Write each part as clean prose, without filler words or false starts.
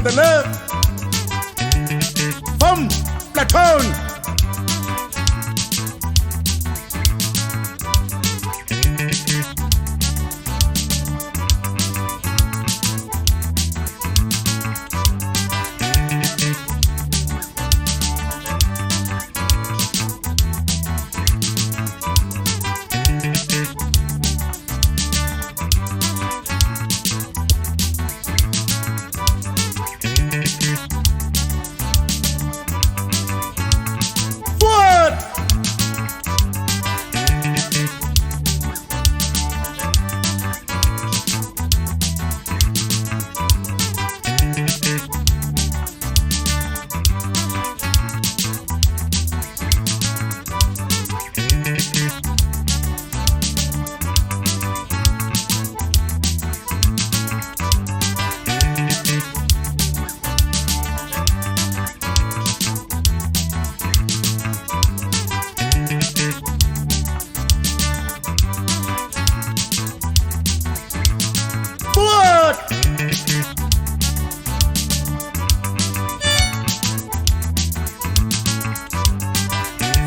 on the left. From platoon.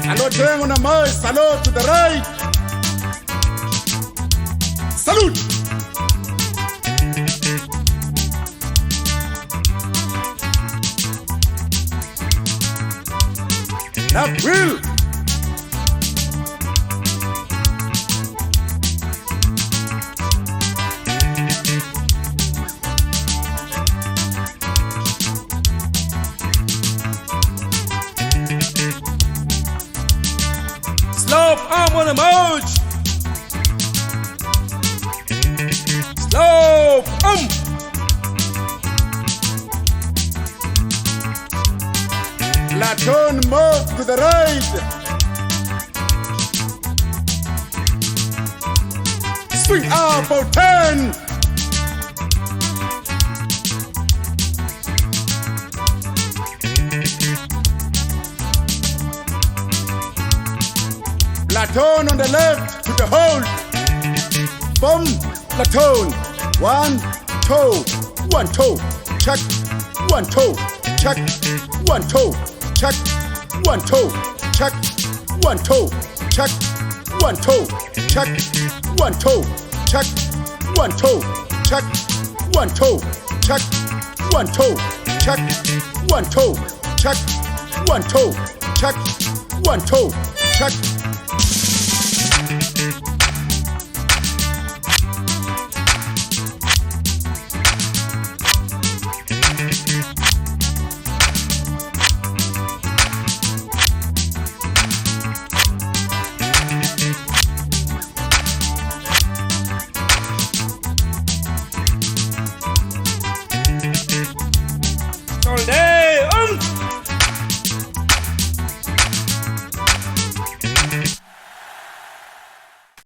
Salute on the march, salute to the right. Salute. Left wheel. Slope arm on the march. Slope Platoon move to the right. Swing out for 10. Platoon on the left to the hold. From platoon. 1, 2, 1, 2. Check. 1, 2. Check. 1, 2. Check. 1, 2. Check. 1, 2. Check. 1, 2. Check. 1, 2. Check. 1, 2. Check. 1, 2. Check. 1, 2. Check. 1, 2. Check. 1, 2. Check. 1, 2. Check.